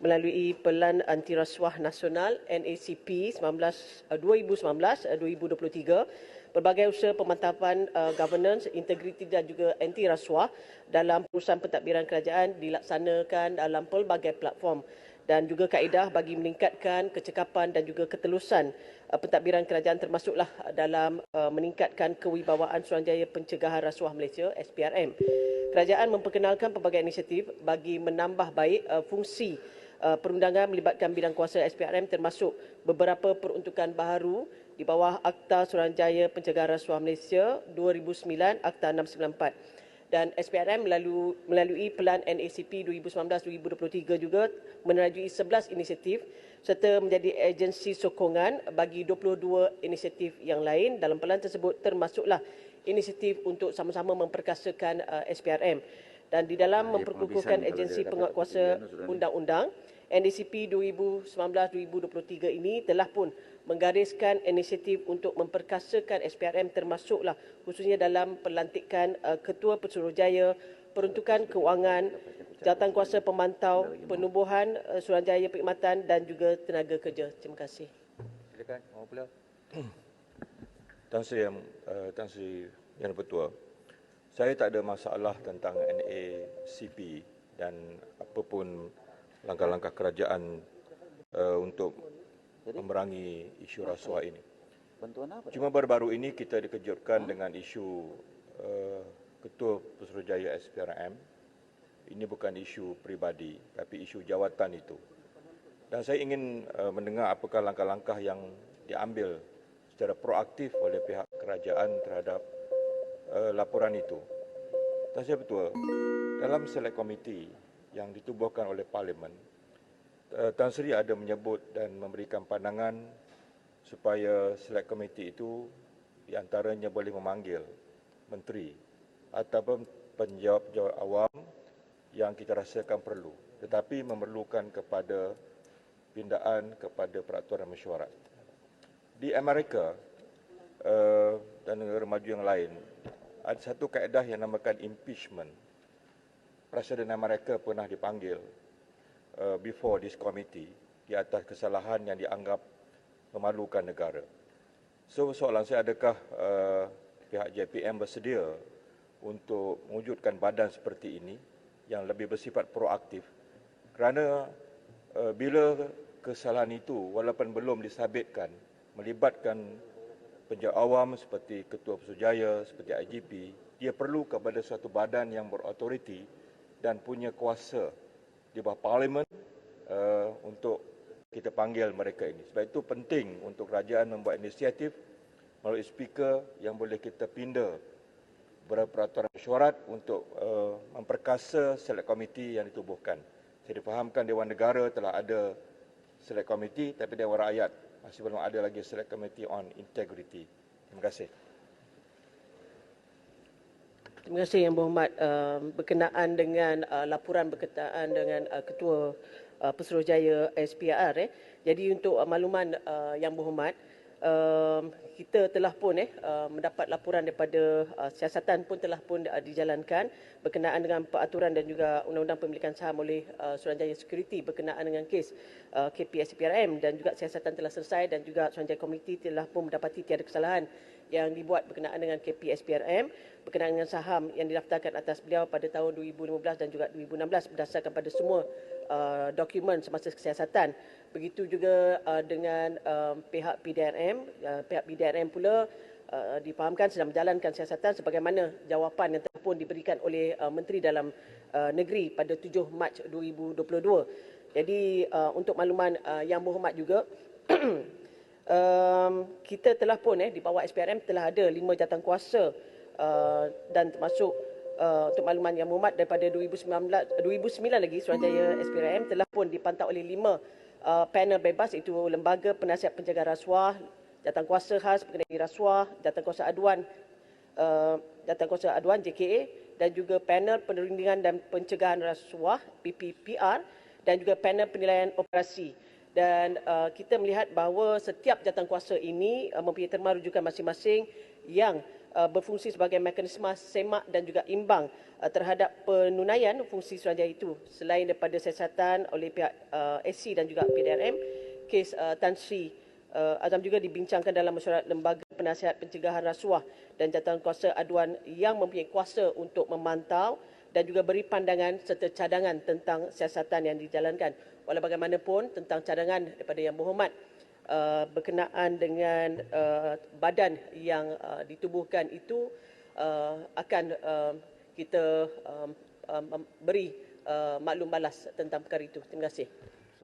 melalui Pelan Anti Rasuah Nasional NACP 2019-2023, pelbagai usaha pemantapan governance, integriti dan juga anti rasuah dalam perusahaan pentadbiran kerajaan dilaksanakan dalam pelbagai platform, dan juga kaedah bagi meningkatkan kecekapan dan juga ketelusan pentadbiran kerajaan, termasuklah dalam meningkatkan kewibawaan Suruhanjaya Pencegahan Rasuah Malaysia SPRM. Kerajaan memperkenalkan pelbagai inisiatif bagi menambah baik fungsi perundangan melibatkan bidang kuasa SPRM, termasuk beberapa peruntukan baharu di bawah Akta Suruhanjaya Pencegahan Rasuah Malaysia 2009, Akta 694. Dan SPRM melalui Pelan NACP 2019-2023 juga menerajui 11 inisiatif serta menjadi agensi sokongan bagi 22 inisiatif yang lain. Dalam pelan tersebut termasuklah inisiatif untuk sama-sama memperkasakan SPRM. Dan di dalam memperkukuhkan agensi penguatkuasa undang-undang, NACP 2019-2023 ini telah pun menggariskan inisiatif untuk memperkasakan SPRM, termasuklah khususnya dalam pelantikan Ketua Pesuruhjaya, peruntukan keuangan, jawatankuasa pemantau, penubuhan Suruhanjaya Perkhidmatan dan juga tenaga kerja. Terima kasih. Silakan, Mohon Beliau. Tan Sri Yang Pertua, saya tak ada masalah tentang NACP dan apapun langkah-langkah kerajaan untuk memerangi isu rasuah ini. Cuma baru-baru ini kita dikejutkan dengan isu Ketua Pesuruhjaya SPRM. Ini bukan isu peribadi, tapi isu jawatan itu. Dan saya ingin mendengar apakah langkah-langkah yang diambil secara proaktif oleh pihak kerajaan terhadap laporan itu. Dan saya betul, dalam select committee yang ditubuhkan oleh Parlimen, Tan Sri ada menyebut dan memberikan pandangan supaya select committee itu di antaranya boleh memanggil menteri ataupun penjawat-penjawat awam yang kita rasakan perlu, tetapi memerlukan kepada pindaan kepada peraturan mesyuarat. Di Amerika dan negara maju yang lain, ada satu kaedah yang namakan impeachment. Presiden Amerika pernah dipanggil before this committee di atas kesalahan yang dianggap memalukan negara. So soalan saya, adakah pihak JPM bersedia untuk mewujudkan badan seperti ini yang lebih bersifat proaktif? Kerana bila kesalahan itu walaupun belum disabitkan melibatkan penjawat awam seperti Ketua Pesuruhjaya, seperti IGP, dia perlu kepada suatu badan yang berautoriti dan punya kuasa di bawah Parlimen untuk kita panggil mereka ini. Sebab itu penting untuk kerajaan membuat inisiatif melalui speaker yang boleh kita pinda peraturan mesyuarat untuk memperkasa select committee yang ditubuhkan. Saya difahamkan Dewan Negara telah ada select committee, tapi Dewan Rakyat masih belum ada lagi select committee on integrity. Terima kasih. Terima kasih Yang Berhormat. Berkenaan dengan laporan berkenaan dengan Ketua Pesuruhjaya SPR. Jadi untuk makluman Yang Berhormat, kita telah pun mendapat laporan daripada siasatan pun telah pun dijalankan berkenaan dengan peraturan dan juga undang-undang pemilikan saham oleh Suruhanjaya Security berkenaan dengan kes KPSPRM, dan juga siasatan telah selesai dan juga Suruhanjaya Komiti telah pun mendapati tiada kesalahan yang dibuat berkenaan dengan KPSPRM berkenaan dengan saham yang didaftarkan atas beliau pada tahun 2015 dan juga 2016 berdasarkan pada semua dokumen semasa kesiasatan. Begitu juga dengan pihak PDRM. Pihak PDRM pula difahamkan sedang menjalankan siasatan sebagaimana jawapan yang telah pun diberikan oleh Menteri Dalam Negeri pada 7 Mac 2022. Jadi untuk makluman Yang Berhormat juga, kita telah pun di bawah SPRM telah ada 5 jawatankuasa dan termasuk untuk makluman Yang Berhormat daripada 2009 lagi Suruhanjaya SPRM telah pun dipantau oleh 5 panel bebas, iaitu Lembaga Penasihat Pencegahan Rasuah, Jawatankuasa Khas Mengenai Rasuah, Jawatankuasa Aduan JKA, dan juga panel Perlindungan dan Pencegahan Rasuah PPPR, dan juga panel penilaian operasi. Dan kita melihat bahawa setiap jawatankuasa ini mempunyai terma rujukan masing-masing yang berfungsi sebagai mekanisme semak dan juga imbang terhadap penunaian fungsi Suruhanjaya itu. Selain daripada siasatan oleh pihak SC dan juga PDRM, kes Tan Sri Azam juga dibincangkan dalam mesyuarat Lembaga Penasihat Pencegahan Rasuah dan Jawatan Kuasa Aduan yang mempunyai kuasa untuk memantau dan juga beri pandangan serta cadangan tentang siasatan yang dijalankan. Walau bagaimanapun, tentang cadangan daripada Yang Berhormat berkenaan dengan badan yang ditubuhkan itu akan kita beri maklum balas tentang perkara itu. Terima kasih.